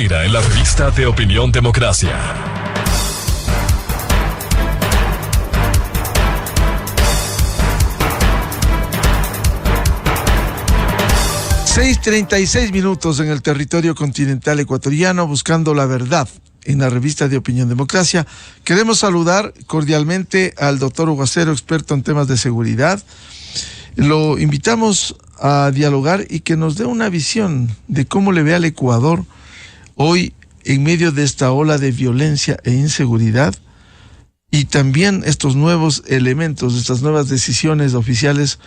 Mira en la revista de Opinión Democracia. Seis 36 minutos en el territorio continental ecuatoriano, buscando la verdad en la revista de Opinión Democracia. Queremos saludar cordialmente al doctor Hugo Acero, experto en temas de seguridad. Lo invitamos a dialogar y que nos dé una visión de cómo le ve al Ecuador hoy en medio de esta ola de violencia e inseguridad, y también estos nuevos elementos, estas nuevas decisiones oficiales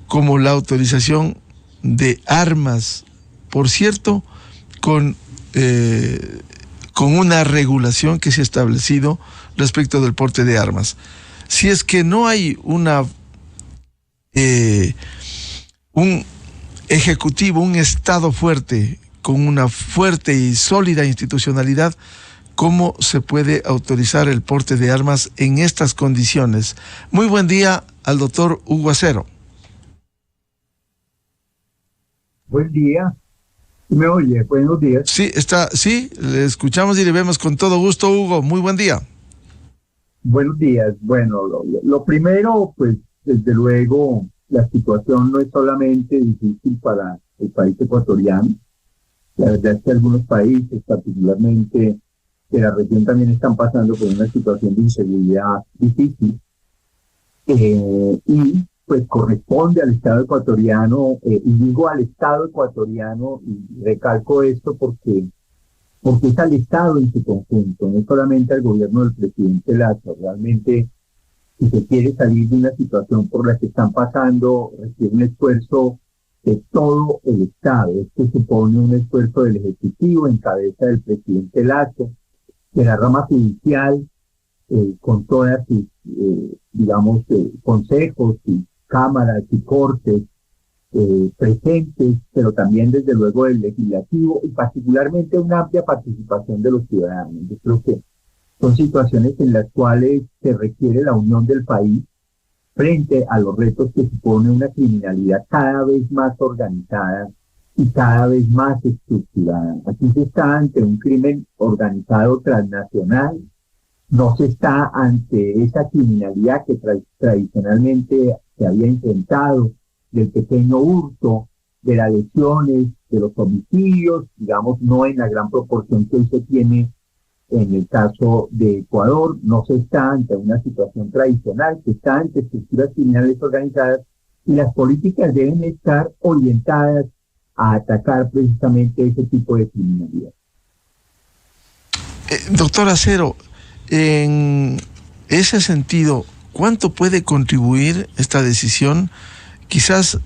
como la autorización de armas, por cierto, con una regulación que se ha establecido respecto del porte de armas. Si es que no hay un ejecutivo, un Estado fuerte, con una fuerte y sólida institucionalidad, ¿cómo se puede autorizar el porte de armas en estas condiciones? Muy buen día al doctor Hugo Acero. Buen día. ¿Me oye? Buenos días. Sí, le escuchamos y le vemos con todo gusto, Hugo. Muy buen día. Buenos días. Bueno, lo primero, pues, desde luego, la situación no es solamente difícil para el país ecuatoriano. La verdad es que algunos países, particularmente de la región, también están pasando por una situación de inseguridad difícil. Y pues corresponde al Estado ecuatoriano, y digo al Estado ecuatoriano, y recalco esto porque es al Estado en su conjunto, no solamente al gobierno del presidente Lazo. Realmente, si se quiere salir de una situación por la que están pasando, requiere un esfuerzo de todo el Estado. Esto supone un esfuerzo del Ejecutivo en cabeza del presidente Lazo, de la rama judicial, con todas sus, consejos y cámaras y cortes presentes, pero también desde luego del legislativo y particularmente una amplia participación de los ciudadanos. Yo creo que son situaciones en las cuales se requiere la unión del país frente a los retos que supone una criminalidad cada vez más organizada y cada vez más estructurada. Aquí se está ante un crimen organizado transnacional, no se está ante esa criminalidad que tradicionalmente se había intentado, del pequeño hurto, de las lesiones, de los homicidios, digamos, no en la gran proporción que hoy se tiene en el caso de Ecuador. No se está ante una situación tradicional, se está ante estructuras criminales organizadas, y las políticas deben estar orientadas a atacar precisamente ese tipo de criminalidad. Doctor Acero, en ese sentido, ¿cuánto puede contribuir esta decisión? Quizás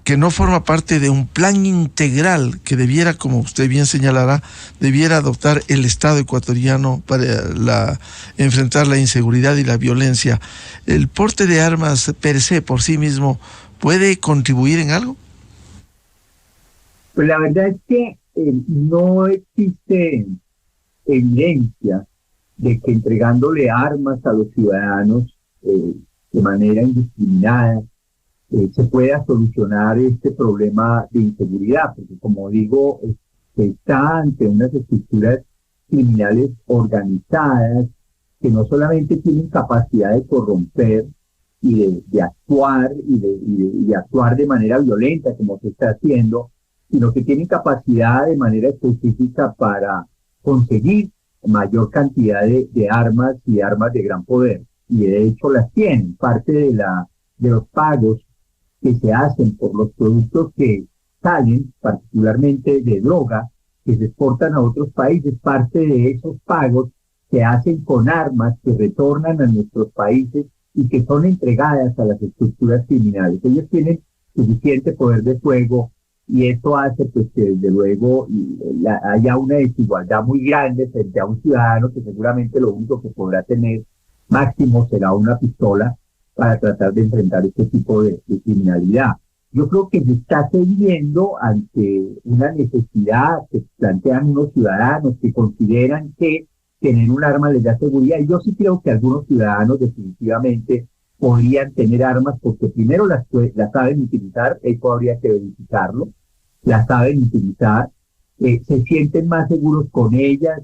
que no forma parte de un plan integral que debiera, como usted bien señalará, debiera adoptar el Estado ecuatoriano para enfrentar la inseguridad y la violencia. ¿El porte de armas per se, por sí mismo, puede contribuir en algo? Pues la verdad es que no existe evidencia de que entregándole armas a los ciudadanos de manera indiscriminada se pueda solucionar este problema de inseguridad, porque como digo, se está ante unas estructuras criminales organizadas que no solamente tienen capacidad de corromper y de actuar y de actuar de manera violenta como se está haciendo, sino que tienen capacidad de manera específica para conseguir mayor cantidad de armas y armas de gran poder. Y de hecho las tienen. Parte de los pagos que se hacen por los productos que salen, particularmente de droga, que se exportan a otros países, parte de esos pagos se hacen con armas que retornan a nuestros países y que son entregadas a las estructuras criminales. Ellos tienen suficiente poder de fuego, y esto hace pues que desde luego haya una desigualdad muy grande frente a un ciudadano que seguramente lo único que podrá tener máximo será una pistola para tratar de enfrentar este tipo de criminalidad. Yo creo que se está cediendo ante una necesidad que plantean unos ciudadanos que consideran que tener un arma les da seguridad, y yo sí creo que algunos ciudadanos definitivamente podrían tener armas porque primero las saben utilizar, eso habría que verificarlo, las saben utilizar, se sienten más seguros con ellas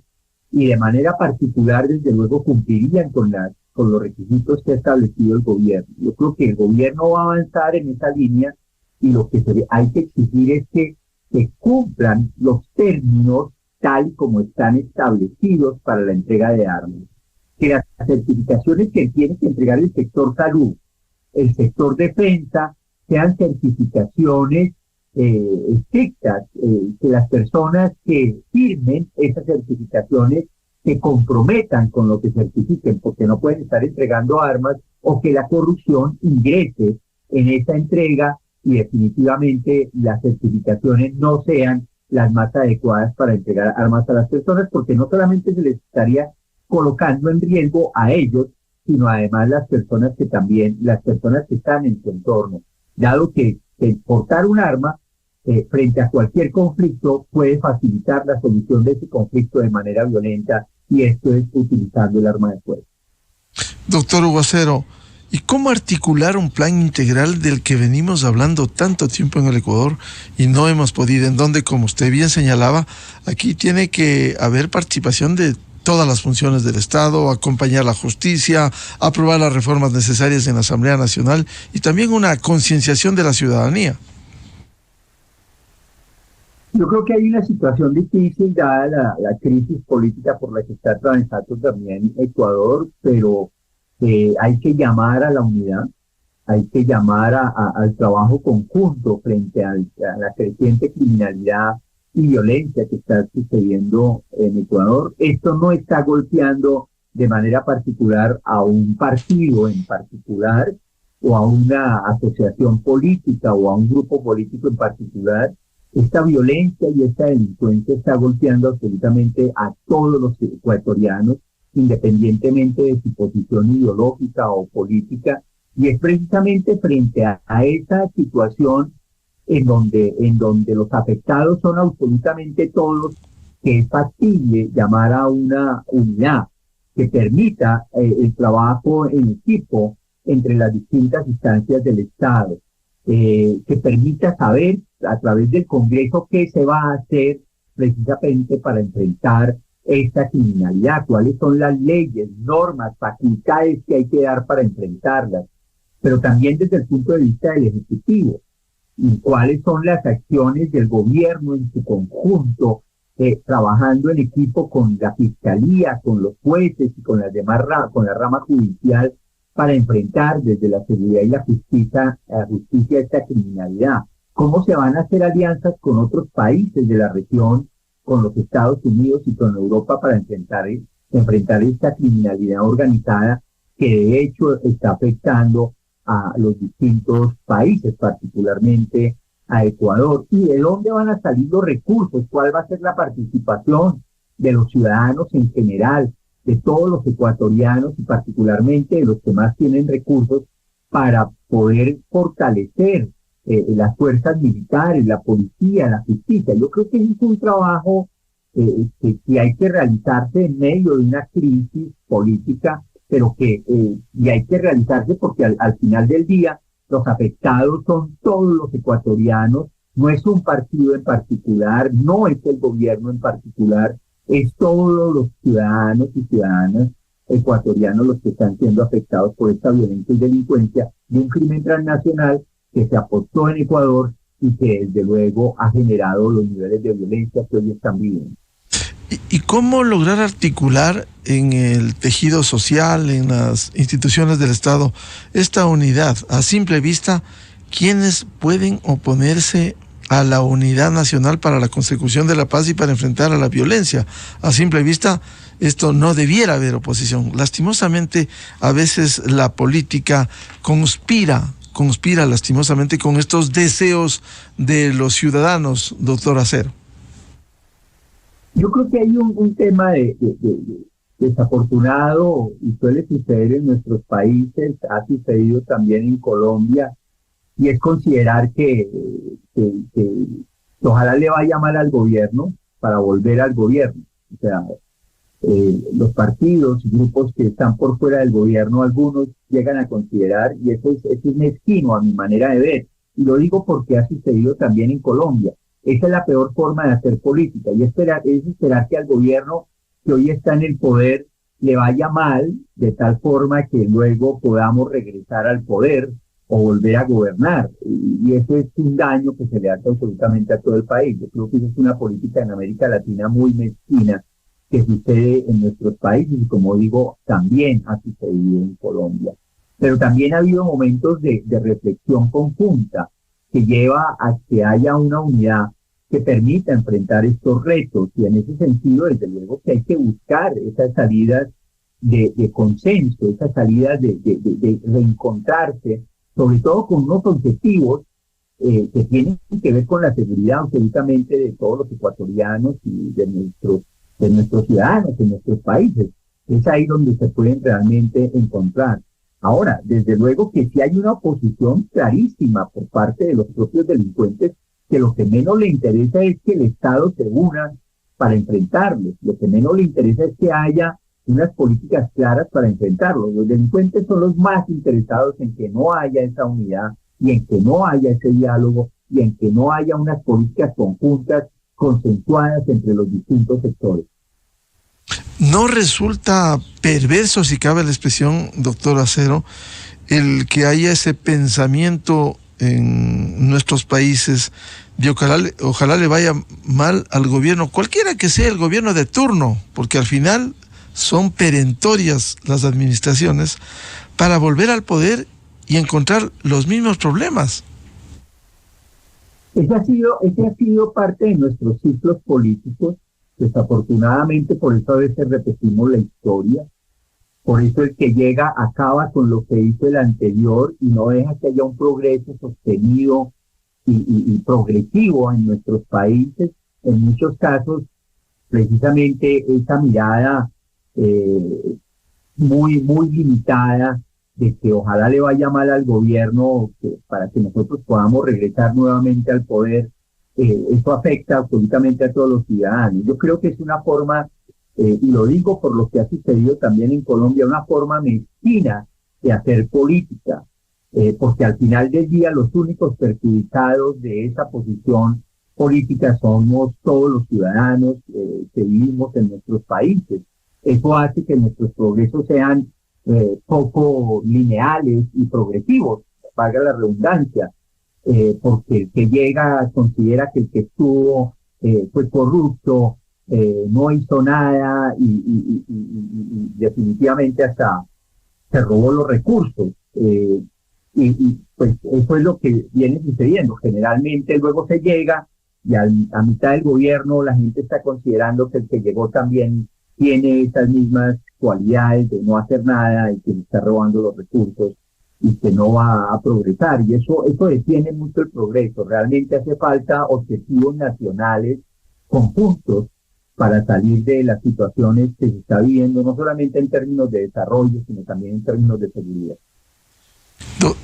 y de manera particular, desde luego, cumplirían con los requisitos que ha establecido el gobierno. Yo creo que el gobierno va a avanzar en esa línea y lo que hay que exigir es que se cumplan los términos tal y como están establecidos para la entrega de armas. Que las certificaciones que tiene que entregar el sector salud, el sector defensa, sean certificaciones estrictas, que las personas que firmen esas certificaciones se comprometan con lo que certifiquen, porque no pueden estar entregando armas o que la corrupción ingrese en esa entrega y definitivamente las certificaciones no sean las más adecuadas para entregar armas a las personas, porque no solamente se les estaría colocando en riesgo a ellos, sino además las personas que están en su entorno, dado que portar un arma frente a cualquier conflicto puede facilitar la solución de ese conflicto de manera violenta, y esto es utilizando el arma de fuego. Doctor Hugo Acero, ¿y cómo articular un plan integral del que venimos hablando tanto tiempo en el Ecuador y no hemos podido? En donde, como usted bien señalaba, aquí tiene que haber participación de todas las funciones del Estado, acompañar la justicia, aprobar las reformas necesarias en la Asamblea Nacional y también una concienciación de la ciudadanía. Yo creo que hay una situación difícil dada la crisis política por la que está atravesando también Ecuador, pero hay que llamar a la unidad, hay que llamar al trabajo conjunto frente a la creciente criminalidad y violencia que está sucediendo en Ecuador. Esto no está golpeando de manera particular a un partido en particular o a una asociación política o a un grupo político en particular. Esta violencia y esta delincuencia está golpeando absolutamente a todos los ecuatorianos, independientemente de su posición ideológica o política, y es precisamente frente a esa situación en donde los afectados son absolutamente todos, que es factible llamar a una unidad que permita el trabajo en equipo entre las distintas instancias del Estado, que permita saber a través del Congreso qué se va a hacer precisamente para enfrentar esta criminalidad, cuáles son las leyes, normas, facultades que hay que dar para enfrentarlas, pero también desde el punto de vista del Ejecutivo, y cuáles son las acciones del gobierno en su conjunto, trabajando en equipo con la Fiscalía, con los jueces y con las demás con la rama judicial para enfrentar desde la seguridad y la justicia esta criminalidad. ¿Cómo se van a hacer alianzas con otros países de la región, con los Estados Unidos y con Europa para enfrentar esta criminalidad organizada que de hecho está afectando a los distintos países, particularmente a Ecuador? ¿Y de dónde van a salir los recursos? ¿Cuál va a ser la participación de los ciudadanos en general, de todos los ecuatorianos y particularmente de los que más tienen recursos, para poder fortalecer las fuerzas militares, la policía, la justicia? Yo creo que es un trabajo que hay que realizarse en medio de una crisis política, pero y hay que realizarse porque al final del día los afectados son todos los ecuatorianos, no es un partido en particular, no es el gobierno en particular, es todos los ciudadanos y ciudadanas ecuatorianos los que están siendo afectados por esta violencia y delincuencia de un crimen transnacional que se apostó en Ecuador y que desde luego ha generado los niveles de violencia que hoy están viviendo. ¿Y cómo lograr articular en el tejido social, en las instituciones del Estado, esta unidad? A simple vista, ¿quiénes pueden oponerse a la unidad nacional para la consecución de la paz y para enfrentar a la violencia? A simple vista, esto no debiera haber oposición. Lastimosamente, a veces la política conspira lastimosamente con estos deseos de los ciudadanos, doctor Acero. Yo creo que hay un tema desafortunado y suele suceder en nuestros países, ha sucedido también en Colombia, y es considerar que ojalá le vaya mal al gobierno para volver al gobierno. O sea, los partidos y grupos que están por fuera del gobierno, algunos llegan a considerar, y eso es mezquino a mi manera de ver, y lo digo porque ha sucedido también en Colombia, Esa es la peor forma de hacer política, y es esperar que al gobierno que hoy está en el poder le vaya mal, de tal forma que luego podamos regresar al poder o volver a gobernar. Y eso es un daño que se le hace absolutamente a todo el país. Yo creo que esa es una política en América Latina muy mezquina que sucede en nuestros países y, como digo, también ha sucedido en Colombia. Pero también ha habido momentos de reflexión conjunta que lleva a que haya una unidad que permita enfrentar estos retos, y en ese sentido, desde luego que hay que buscar esas salidas de consenso, esas salidas de reencontrarse, sobre todo con unos objetivos que tienen que ver con la seguridad absolutamente de todos los ecuatorianos y de nuestros ciudadanos, de nuestros países. Es ahí donde se pueden realmente encontrar. Ahora, desde luego que si hay una oposición clarísima por parte de los propios delincuentes, que lo que menos le interesa es que el Estado se una para enfrentarlos. Lo que menos le interesa es que haya unas políticas claras para enfrentarlos. Los delincuentes son los más interesados en que no haya esa unidad y en que no haya ese diálogo y en que no haya unas políticas conjuntas, consensuadas entre los distintos sectores. ¿No resulta perverso, si cabe la expresión, doctor Acero, el que haya ese pensamiento en nuestros países de ojalá le vaya mal al gobierno, cualquiera que sea el gobierno de turno, porque al final son perentorias las administraciones, para volver al poder y encontrar los mismos problemas? Ese ha sido parte de nuestros ciclos políticos. Desafortunadamente, por eso a veces repetimos la historia. Por eso el que llega acaba con lo que hizo el anterior y no deja que haya un progreso sostenido y progresivo en nuestros países. En muchos casos, precisamente esa mirada muy, muy limitada de que ojalá le vaya mal al gobierno para que nosotros podamos regresar nuevamente al poder, eso afecta absolutamente a todos los ciudadanos. Yo creo que es una forma, y lo digo por lo que ha sucedido también en Colombia, una forma mezquina de hacer política, porque al final del día los únicos perjudicados de esa posición política somos todos los ciudadanos que vivimos en nuestros países. Eso hace que nuestros progresos sean poco lineales y progresivos, valga la redundancia, porque el que llega considera que el que estuvo fue corrupto, no hizo nada y definitivamente hasta se robó los recursos. Y pues eso es lo que viene sucediendo. Generalmente luego se llega y a mitad del gobierno la gente está considerando que el que llegó también tiene esas mismas cualidades de no hacer nada y que le está robando los recursos y que no va a progresar. Y eso detiene mucho el progreso. Realmente hace falta objetivos nacionales conjuntos para salir de las situaciones que se está viviendo, no solamente en términos de desarrollo, sino también en términos de seguridad.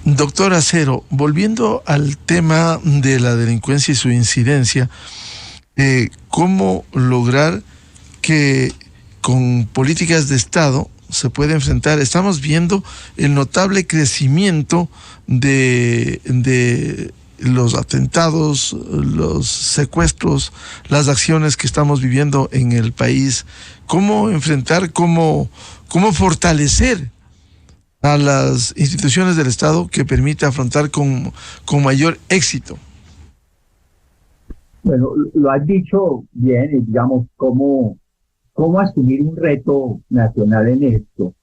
Doctor Acero, volviendo al tema de la delincuencia y su incidencia, ¿cómo lograr que con políticas de Estado se puede enfrentar? Estamos viendo el notable crecimiento de los atentados, los secuestros, las acciones que estamos viviendo en el país. ¿Cómo enfrentar, cómo fortalecer a las instituciones del Estado que permita afrontar con mayor éxito? Bueno, lo has dicho bien, digamos, cómo asumir un reto nacional en esto.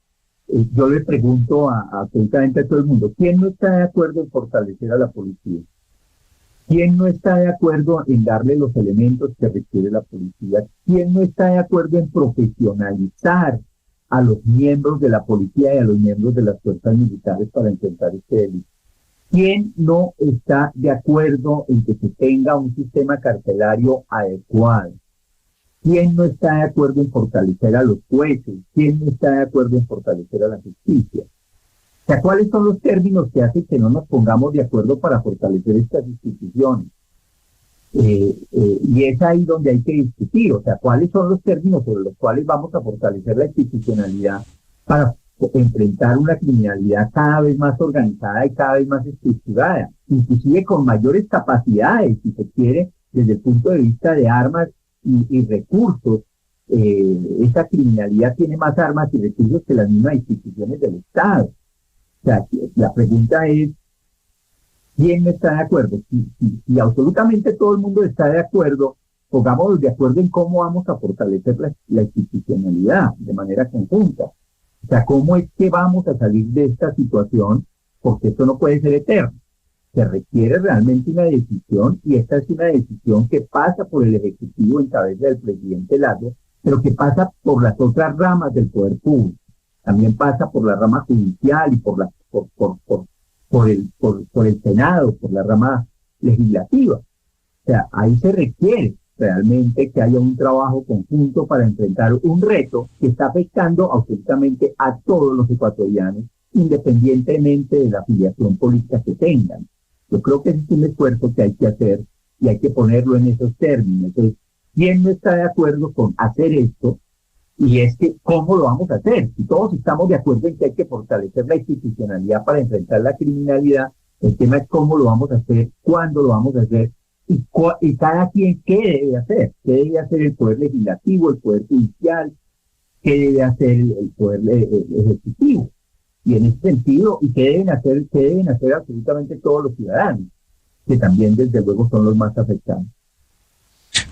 Yo le pregunto absolutamente a todo el mundo, ¿quién no está de acuerdo en fortalecer a la policía? ¿Quién no está de acuerdo en darle los elementos que requiere la policía? ¿Quién no está de acuerdo en profesionalizar a los miembros de la policía y a los miembros de las fuerzas militares para enfrentar este delito? ¿Quién no está de acuerdo en que se tenga un sistema carcelario adecuado? ¿Quién no está de acuerdo en fortalecer a los jueces? ¿Quién no está de acuerdo en fortalecer a la justicia? O sea, ¿cuáles son los términos que hacen que no nos pongamos de acuerdo para fortalecer estas instituciones? Y es ahí donde hay que discutir, o sea, ¿cuáles son los términos sobre los cuales vamos a fortalecer la institucionalidad para enfrentar una criminalidad cada vez más organizada y cada vez más estructurada, inclusive con mayores capacidades, si se quiere, desde el punto de vista de armas y recursos, esa criminalidad tiene más armas y recursos que las mismas instituciones del Estado. O sea, la pregunta es, ¿quién no está de acuerdo? Si absolutamente todo el mundo está de acuerdo, pongámonos de acuerdo en cómo vamos a fortalecer la institucionalidad de manera conjunta. O sea, ¿cómo es que vamos a salir de esta situación? Porque esto no puede ser eterno. Se requiere realmente una decisión, y esta es una decisión que pasa por el Ejecutivo en cabeza del presidente Lago, pero que pasa por las otras ramas del poder público. También pasa por la rama judicial y por el Senado, por la rama legislativa. O sea, ahí se requiere realmente que haya un trabajo conjunto para enfrentar un reto que está afectando absolutamente a todos los ecuatorianos, independientemente de la afiliación política que tengan. Yo creo que ese es un esfuerzo que hay que hacer y hay que ponerlo en esos términos. Entonces, ¿quién no está de acuerdo con hacer esto? Y es que, ¿cómo lo vamos a hacer? Si todos estamos de acuerdo en que hay que fortalecer la institucionalidad para enfrentar la criminalidad, el tema es cómo lo vamos a hacer, cuándo lo vamos a hacer, y cada quien qué debe hacer. ¿Qué debe hacer el Poder Legislativo, el Poder Judicial? ¿Qué debe hacer el Poder Ejecutivo? Y en ese sentido, ¿y qué deben hacer absolutamente todos los ciudadanos? Que también, desde luego, son los más afectados.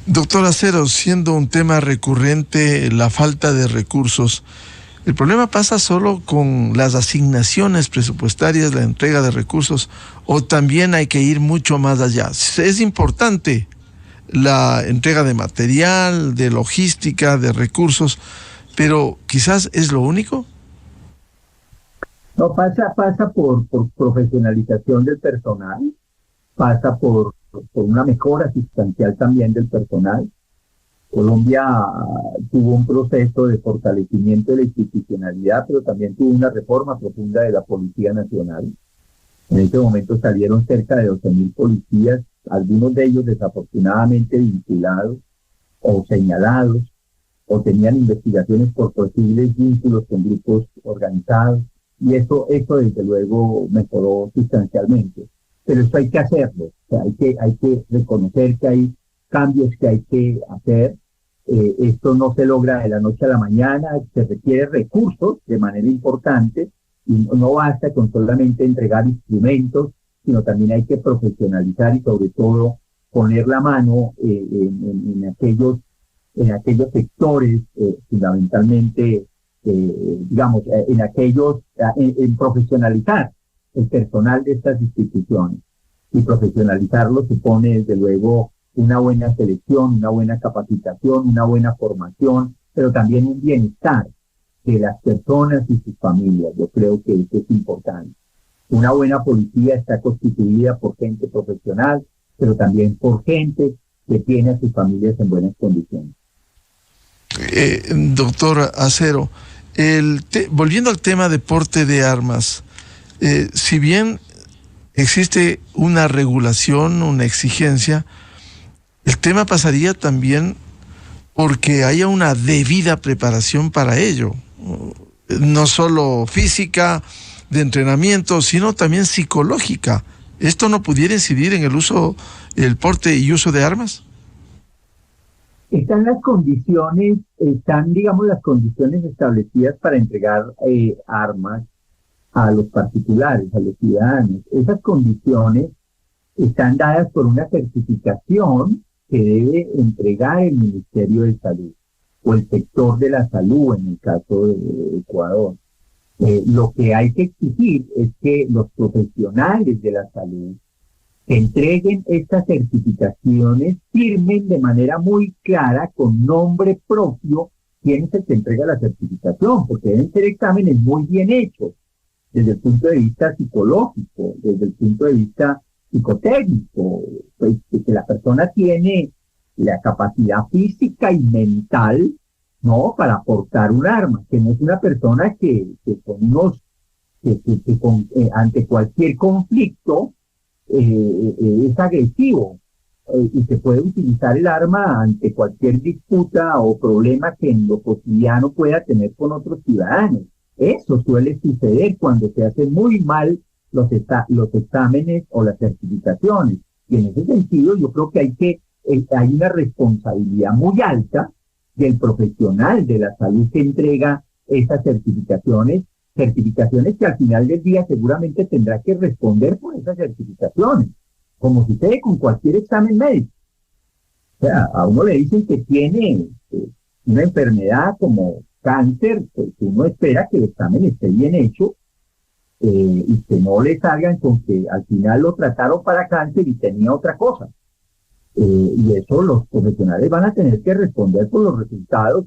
Doctor Acero, siendo un tema recurrente la falta de recursos, ¿el problema pasa solo con las asignaciones presupuestarias, la entrega de recursos, o también hay que ir mucho más allá? Es importante la entrega de material, de logística, de recursos, pero quizás es lo único. No, pasa por profesionalización del personal, pasa por una mejora sustancial también del personal. Colombia tuvo un proceso de fortalecimiento de la institucionalidad, pero también tuvo una reforma profunda de la Policía Nacional. En este momento salieron cerca de 12.000 policías, algunos de ellos desafortunadamente vinculados o señalados, o tenían investigaciones por posibles vínculos con grupos organizados, y eso desde luego mejoró sustancialmente. Pero esto hay que hacerlo, o sea, hay que reconocer que hay cambios que hay que hacer. Esto no se logra de la noche a la mañana, se requiere recursos de manera importante, y no basta con solamente entregar instrumentos, sino también hay que profesionalizar y sobre todo poner la mano en aquellos sectores, fundamentalmente, en profesionalizar el personal de estas instituciones. Y profesionalizarlo supone, desde luego, una buena selección, una buena capacitación, una buena formación, pero también un bienestar de las personas y sus familias. Yo creo que eso es importante. Una buena policía está constituida por gente profesional, pero también por gente que tiene a sus familias en buenas condiciones. Doctor Acero, volviendo al tema de porte de armas, si bien existe una regulación, una exigencia, el tema pasaría también porque haya una debida preparación para ello, no solo física, de entrenamiento, sino también psicológica. ¿Esto no pudiera incidir en el porte y uso de armas? Están las condiciones establecidas para entregar armas a los particulares, a los ciudadanos. Esas condiciones están dadas por una certificación que debe entregar el Ministerio de Salud o el sector de la salud en el caso de Ecuador. Lo que hay que exigir es que los profesionales de la salud que entreguen estas certificaciones firmen de manera muy clara, con nombre propio, quién es el que entrega la certificación, porque deben ser exámenes muy bien hechos, desde el punto de vista psicológico, desde el punto de vista psicotécnico, pues, que la persona tiene la capacidad física y mental, ¿no?, para portar un arma, que no es una persona que ante cualquier conflicto es agresivo, y se puede utilizar el arma ante cualquier disputa o problema que en lo cotidiano pueda tener con otros ciudadanos. Eso suele suceder cuando se hacen muy mal los exámenes o las certificaciones. Y en ese sentido yo creo que hay que hay una responsabilidad muy alta del profesional de la salud que entrega esas certificaciones que al final del día seguramente tendrá que responder por esas certificaciones, como sucede con cualquier examen médico. O sea, a uno le dicen que tiene una enfermedad como cáncer, pues uno espera que el examen esté bien hecho y que no le salgan con que al final lo trataron para cáncer y tenía otra cosa. Y eso los profesionales van a tener que responder por los resultados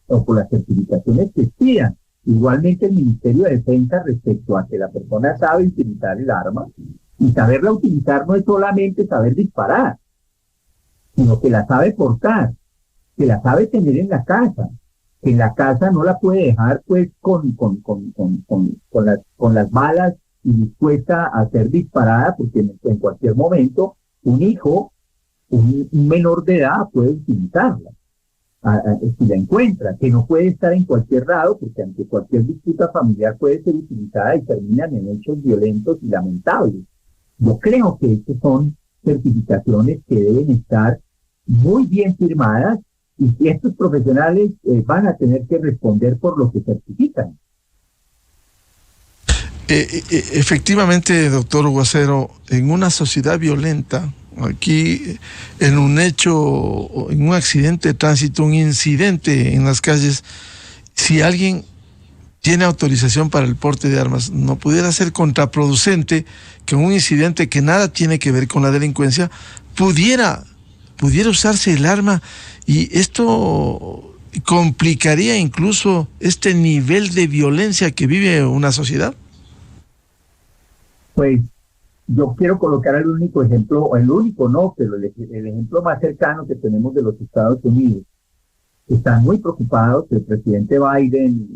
o por las certificaciones que pidan. Igualmente el Ministerio de Defensa respecto a que la persona sabe utilizar el arma, y saberla utilizar no es solamente saber disparar, sino que la sabe portar, que la sabe tener en la casa, que en la casa no la puede dejar pues con las balas y dispuesta a ser disparada, porque en cualquier momento un hijo, un menor de edad puede utilizarla. Si la encuentra, que no puede estar en cualquier lado, porque ante cualquier disputa familiar puede ser utilizada y terminan en hechos violentos y lamentables. Yo creo que estas son certificaciones que deben estar muy bien firmadas y que estos profesionales van a tener que responder por lo que certifican. Efectivamente, doctor Guacero, en una sociedad violenta, aquí en un hecho, en un accidente de tránsito, un incidente en las calles, si alguien tiene autorización para el porte de armas, no pudiera ser contraproducente que un incidente que nada tiene que ver con la delincuencia pudiera usarse el arma, y esto complicaría incluso este nivel de violencia que vive una sociedad. Pues yo quiero colocar el único ejemplo, o el único no, pero el ejemplo más cercano que tenemos de los Estados Unidos. Están muy preocupados el presidente Biden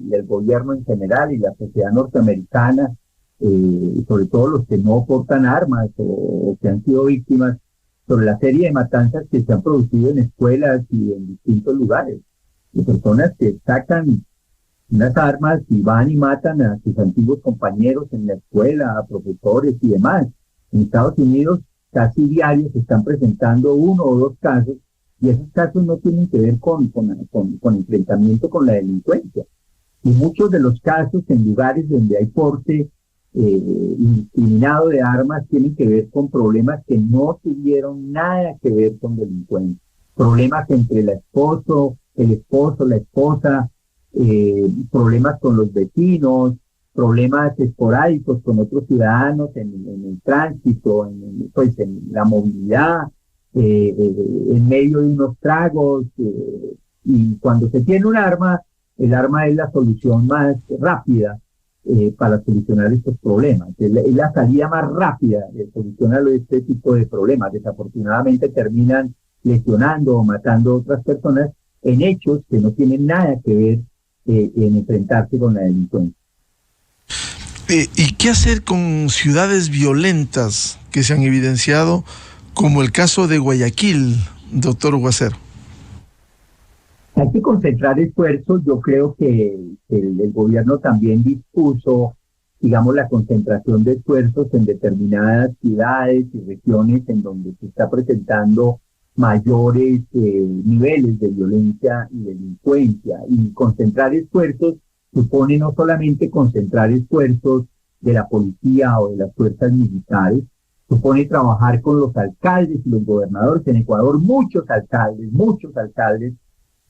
y el gobierno en general y la sociedad norteamericana, sobre todo los que no portan armas o que han sido víctimas, sobre la serie de matanzas que se han producido en escuelas y en distintos lugares. De personas que sacan unas armas y van y matan a sus antiguos compañeros en la escuela, a profesores y demás. En Estados Unidos casi diarios se están presentando 1 o 2 casos, y esos casos no tienen que ver con enfrentamiento con la delincuencia. Y muchos de los casos en lugares donde hay porte indiscriminado de armas tienen que ver con problemas que no tuvieron nada que ver con delincuencia. Problemas entre el esposo, la esposa, problemas con los vecinos, problemas esporádicos con otros ciudadanos en el tránsito, en la movilidad, en medio de unos tragos, y cuando se tiene un arma, el arma es la solución más rápida para solucionar estos problemas. Es la salida más rápida de solucionar este tipo de problemas. Desafortunadamente terminan lesionando o matando a otras personas en hechos que no tienen nada que ver en enfrentarse con la delincuencia. ¿Y qué hacer con ciudades violentas que se han evidenciado, como el caso de Guayaquil, doctor Guacero? Hay que concentrar esfuerzos. Yo creo que el gobierno también dispuso, digamos, la concentración de esfuerzos en determinadas ciudades y regiones en donde se está presentando mayores niveles de violencia y delincuencia. Y concentrar esfuerzos supone no solamente concentrar esfuerzos de la policía o de las fuerzas militares, supone trabajar con los alcaldes y los gobernadores. En Ecuador muchos alcaldes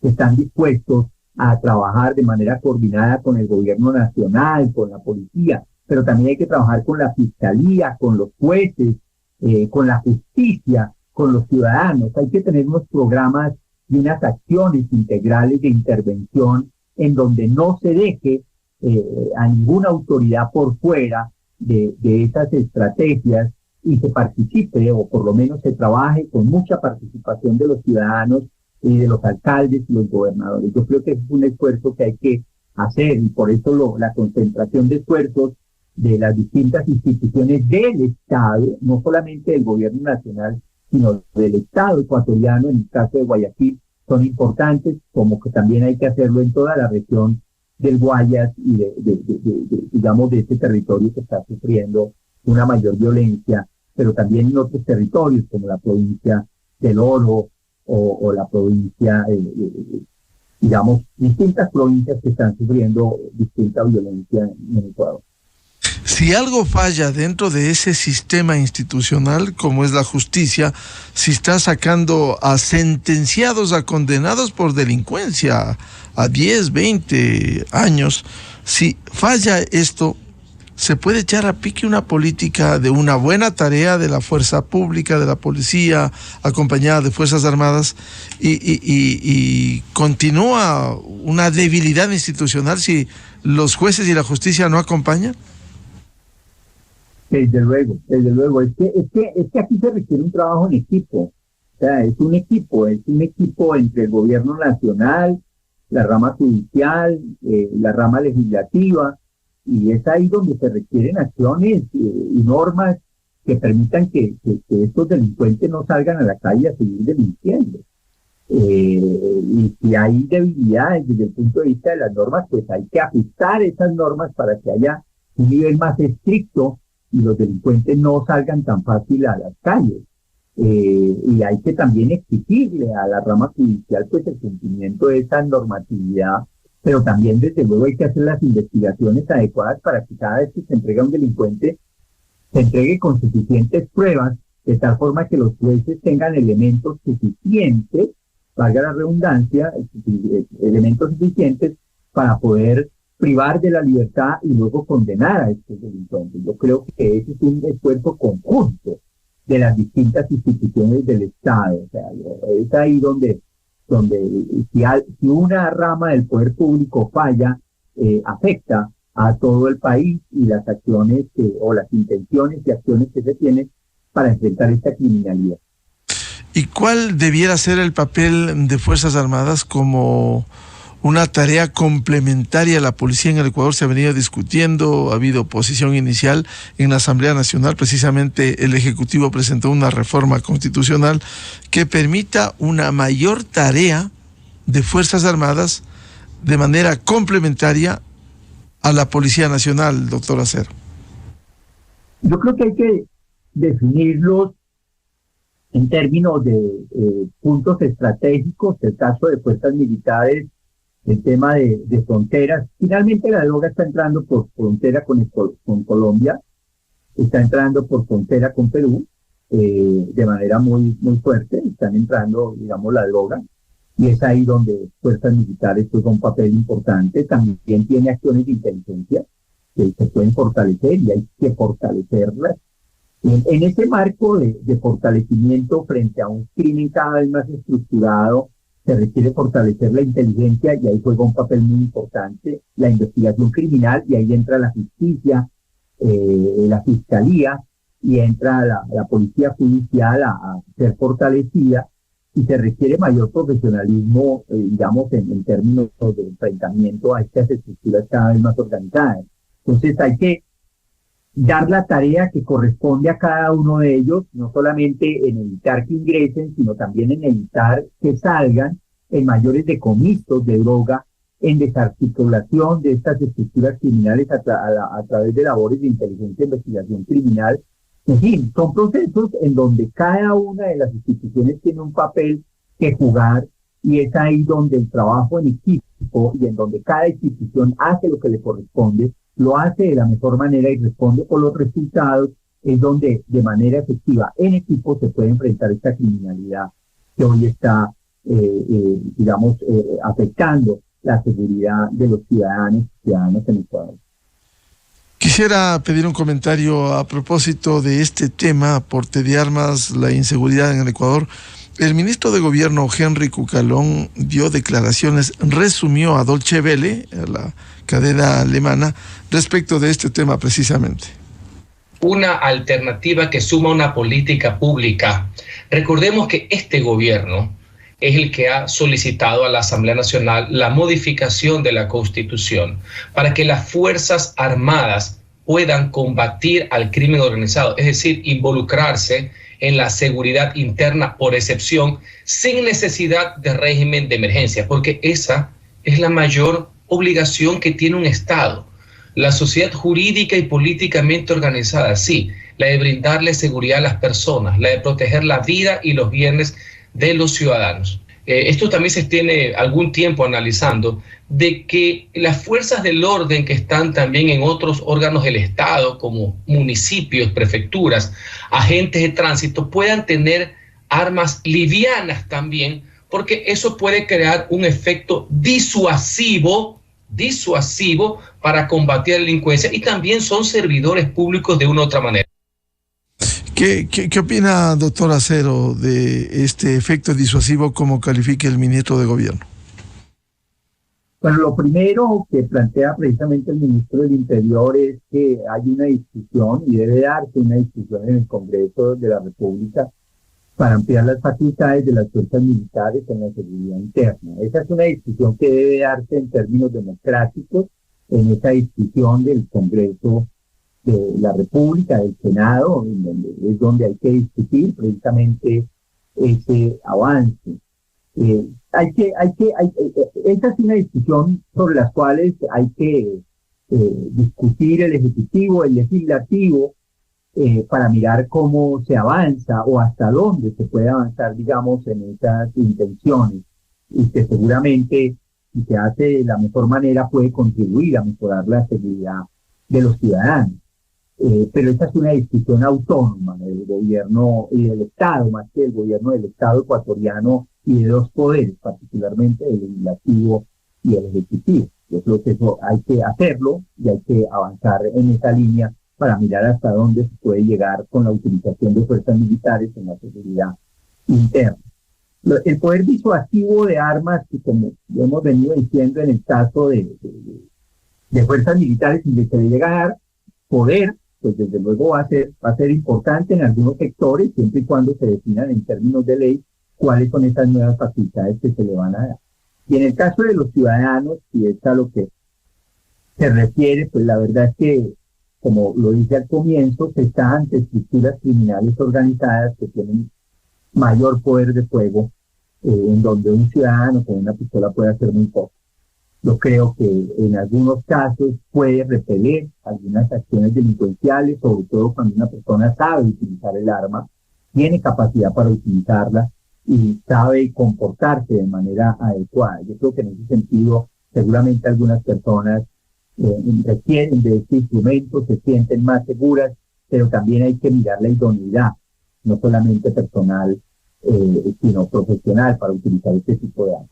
están dispuestos a trabajar de manera coordinada con el gobierno nacional, con la policía, pero también hay que trabajar con la fiscalía, con los jueces, con la justicia, con los ciudadanos. Hay que tener unos programas y unas acciones integrales de intervención en donde no se deje a ninguna autoridad por fuera de esas estrategias, y se participe, o por lo menos se trabaje con mucha participación de los ciudadanos y de los alcaldes y los gobernadores. Yo creo que es un esfuerzo que hay que hacer, y por eso la concentración de esfuerzos de las distintas instituciones del Estado, no solamente del gobierno nacional, sino del Estado ecuatoriano, en el caso de Guayaquil, son importantes, como que también hay que hacerlo en toda la región del Guayas y digamos, de este territorio que está sufriendo una mayor violencia, pero también en otros territorios como la provincia de del Oro o la provincia, digamos, distintas provincias que están sufriendo distinta violencia en Ecuador. Si algo falla dentro de ese sistema institucional, como es la justicia, si está sacando a sentenciados, a condenados por delincuencia a 10, 20 años, si falla esto, se puede echar a pique una política de una buena tarea de la fuerza pública, de la policía, acompañada de Fuerzas Armadas, y continúa una debilidad institucional si los jueces y la justicia no acompañan. Desde luego. Es que aquí se requiere un trabajo en equipo. O sea, es un equipo entre el gobierno nacional, la rama judicial, la rama legislativa, y es ahí donde se requieren acciones y normas que permitan que estos delincuentes no salgan a la calle a seguir delinquiendo. Y si hay debilidades desde el punto de vista de las normas, pues hay que ajustar esas normas para que haya un nivel más estricto y los delincuentes no salgan tan fácil a las calles. Y hay que también exigirle a la rama judicial pues el cumplimiento de esa normatividad, pero también desde luego hay que hacer las investigaciones adecuadas para que cada vez que se entrega un delincuente se entregue con suficientes pruebas, de tal forma que los jueces tengan elementos suficientes, valga la redundancia, elementos suficientes para poder privar de la libertad y luego condenar a estos delincuentes. Yo creo que ese es un esfuerzo conjunto de las distintas instituciones del Estado. O sea, es ahí donde si una rama del poder público falla, afecta a todo el país y las acciones o las intenciones y acciones que se tienen para enfrentar esta criminalidad. ¿Y cuál debiera ser el papel de Fuerzas Armadas como una tarea complementaria a la policía en el Ecuador? Se ha venido discutiendo, ha habido oposición inicial en la Asamblea Nacional. Precisamente el Ejecutivo presentó una reforma constitucional que permita una mayor tarea de Fuerzas Armadas de manera complementaria a la Policía Nacional, doctor Acero. Yo creo que hay que definirlos en términos de puntos estratégicos. El caso de fuerzas militares, el tema de fronteras. Finalmente la droga está entrando por frontera con Colombia, está entrando por frontera con Perú, de manera muy, muy fuerte. Están entrando, digamos, la droga, y es ahí donde fuerzas militares juegan un papel importante. También tiene acciones de inteligencia que se pueden fortalecer y hay que fortalecerlas. En ese marco de fortalecimiento frente a un crimen cada vez más estructurado, se requiere fortalecer la inteligencia, y ahí juega un papel muy importante la investigación criminal, y ahí entra la justicia, la fiscalía, y entra la policía judicial a ser fortalecida, y se requiere mayor profesionalismo, digamos, en términos de enfrentamiento a estas estructuras cada vez más organizadas. Entonces hay que dar la tarea que corresponde a cada uno de ellos, no solamente en evitar que ingresen, sino también en evitar que salgan, en mayores decomisos de droga, en desarticulación de estas estructuras criminales a través de labores de inteligencia e investigación criminal. En fin, son procesos en donde cada una de las instituciones tiene un papel que jugar, y es ahí donde el trabajo en equipo y en donde cada institución hace lo que le corresponde, lo hace de la mejor manera y responde por los resultados, es donde de manera efectiva en equipo se puede enfrentar esta criminalidad que hoy está, afectando la seguridad de los ciudadanos en Ecuador. Quisiera pedir un comentario a propósito de este tema, porte de armas, la inseguridad en el Ecuador. El ministro de Gobierno, Henry Cucalón, dio declaraciones, resumió a Deutsche Welle, a la cadena alemana, respecto de este tema precisamente. Una alternativa que suma una política pública. Recordemos que este gobierno es el que ha solicitado a la Asamblea Nacional la modificación de la Constitución para que las Fuerzas Armadas puedan combatir al crimen organizado, es decir, involucrarse en la seguridad interna por excepción, sin necesidad de régimen de emergencia, porque esa es la mayor obligación que tiene un Estado. La sociedad jurídica y políticamente organizada, sí, la de brindarle seguridad a las personas, la de proteger la vida y los bienes de los ciudadanos. Esto también se tiene algún tiempo analizando, de que las fuerzas del orden que están también en otros órganos del Estado, como municipios, prefecturas, agentes de tránsito, puedan tener armas livianas también, porque eso puede crear un efecto disuasivo para combatir la delincuencia, y también son servidores públicos de una u otra manera. ¿Qué opina, doctor Acero, de este efecto disuasivo, como califica el ministro de Gobierno? Bueno, lo primero que plantea precisamente el ministro del Interior es que hay una discusión, y debe darse una discusión en el Congreso de la República, para ampliar las facultades de las fuerzas militares en la seguridad interna. Esa es una discusión que debe darse en términos democráticos, en esa discusión del Congreso de la República, del Senado, es donde hay que discutir precisamente ese avance. Esta es una discusión sobre las cuales hay que discutir el Ejecutivo, el Legislativo, para mirar cómo se avanza o hasta dónde se puede avanzar, digamos, en esas intenciones, y que seguramente, si se hace de la mejor manera, puede contribuir a mejorar la seguridad de los ciudadanos. Pero esta es una discusión autónoma del gobierno y del Estado, más que del gobierno del Estado ecuatoriano y de dos poderes, particularmente el legislativo y el ejecutivo. Yo creo que eso hay que hacerlo y hay que avanzar en esa línea para mirar hasta dónde se puede llegar con la utilización de fuerzas militares en la seguridad interna. El poder disuasivo de armas, que como lo hemos venido diciendo en el caso de fuerzas militares, si se le llega a dar poder, pues desde luego va a ser importante en algunos sectores, siempre y cuando se definan en términos de ley cuáles son esas nuevas facultades que se le van a dar. Y en el caso de los ciudadanos, y es a lo que se refiere, pues la verdad es que, como lo dije al comienzo, se está ante estructuras criminales organizadas que tienen mayor poder de fuego, en donde un ciudadano con una pistola puede hacer muy poco. Yo creo que en algunos casos puede repeler algunas acciones delincuenciales, sobre todo cuando una persona sabe utilizar el arma, tiene capacidad para utilizarla y sabe comportarse de manera adecuada. Yo creo que en ese sentido, seguramente algunas personas requieren de este instrumento, se sienten más seguras, pero también hay que mirar la idoneidad, no solamente personal, sino profesional, para utilizar este tipo de armas.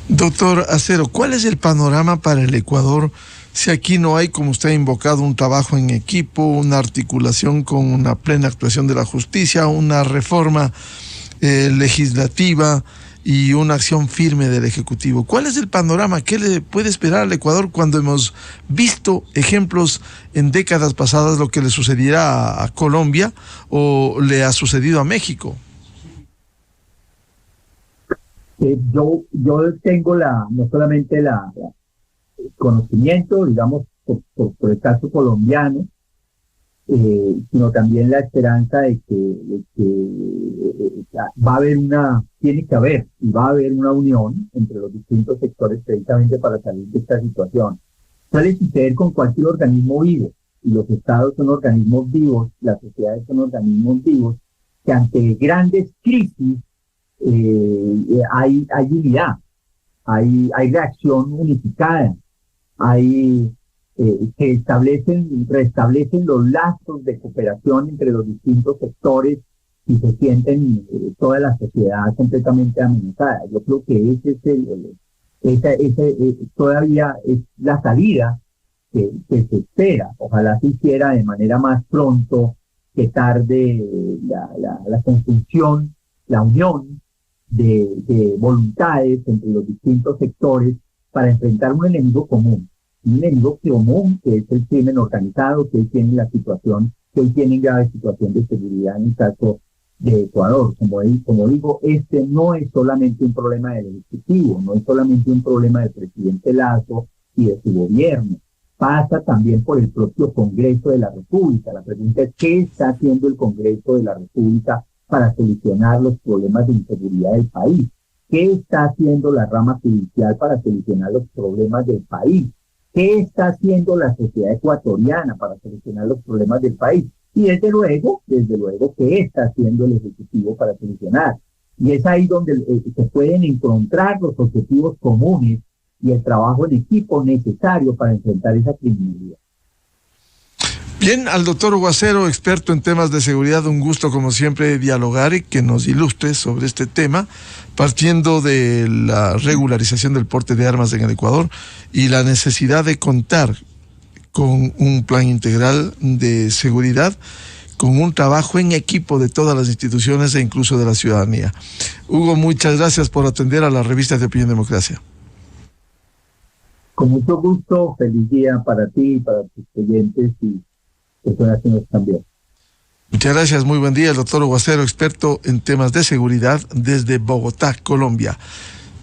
Doctor Acero, ¿cuál es el panorama para el Ecuador si aquí no hay, como usted ha invocado, un trabajo en equipo, una articulación con una plena actuación de la justicia, una reforma legislativa y una acción firme del Ejecutivo? ¿Cuál es el panorama? ¿Qué le puede esperar al Ecuador cuando hemos visto ejemplos en décadas pasadas, lo que le sucediera a Colombia o le ha sucedido a México? Yo tengo no solamente el conocimiento, digamos, por el caso colombiano, sino también la esperanza de que va a haber tiene que haber y va a haber una unión entre los distintos sectores precisamente para salir de esta situación. Suele suceder con cualquier organismo vivo, y los estados son organismos vivos, las sociedades son organismos vivos, que ante grandes crisis hay unidad, hay reacción unificada, se restablecen los lazos de cooperación entre los distintos sectores y se sienten toda la sociedad completamente amenazada. Yo creo que todavía es la salida que se espera. Ojalá se hiciera de manera más pronto que tarde la conjunción, la unión de voluntades entre los distintos sectores para enfrentar un enemigo común que es el crimen organizado, que hoy tiene grave situación de seguridad en el caso de Ecuador. Como digo, este no es solamente un problema del Ejecutivo, no es solamente un problema del presidente Lazo y de su gobierno, pasa también por el propio Congreso de la República. La pregunta es, ¿qué está haciendo el Congreso de la República para solucionar los problemas de inseguridad del país? ¿Qué está haciendo la rama judicial para solucionar los problemas del país? ¿Qué está haciendo la sociedad ecuatoriana para solucionar los problemas del país? Y desde luego, ¿qué está haciendo el Ejecutivo para solucionar? Y es ahí donde se pueden encontrar los objetivos comunes y el trabajo en equipo necesario para enfrentar esa criminalidad. Bien, al doctor Hugo Acero, experto en temas de seguridad, un gusto como siempre dialogar y que nos ilustre sobre este tema, partiendo de la regularización del porte de armas en el Ecuador y la necesidad de contar con un plan integral de seguridad, con un trabajo en equipo de todas las instituciones e incluso de la ciudadanía. Hugo, muchas gracias por atender a la revista de Opinión Democracia. Con mucho gusto, feliz día para ti y para tus oyentes y personas que nos están viendo. Muchas gracias, muy buen día. El doctor Hugo Acero, experto en temas de seguridad desde Bogotá, Colombia.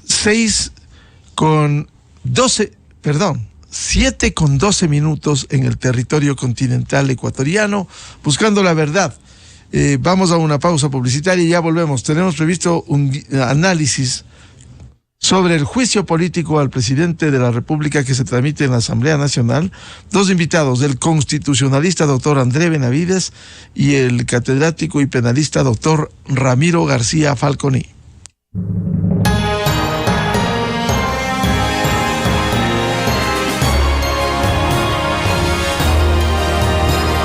7:12 minutos en el territorio continental ecuatoriano, buscando la verdad. Vamos a una pausa publicitaria y ya volvemos. Tenemos previsto un análisis sobre el juicio político al presidente de la República que se tramite en la Asamblea Nacional. Dos invitados, el constitucionalista doctor André Benavides y el catedrático y penalista doctor Ramiro García Falconi.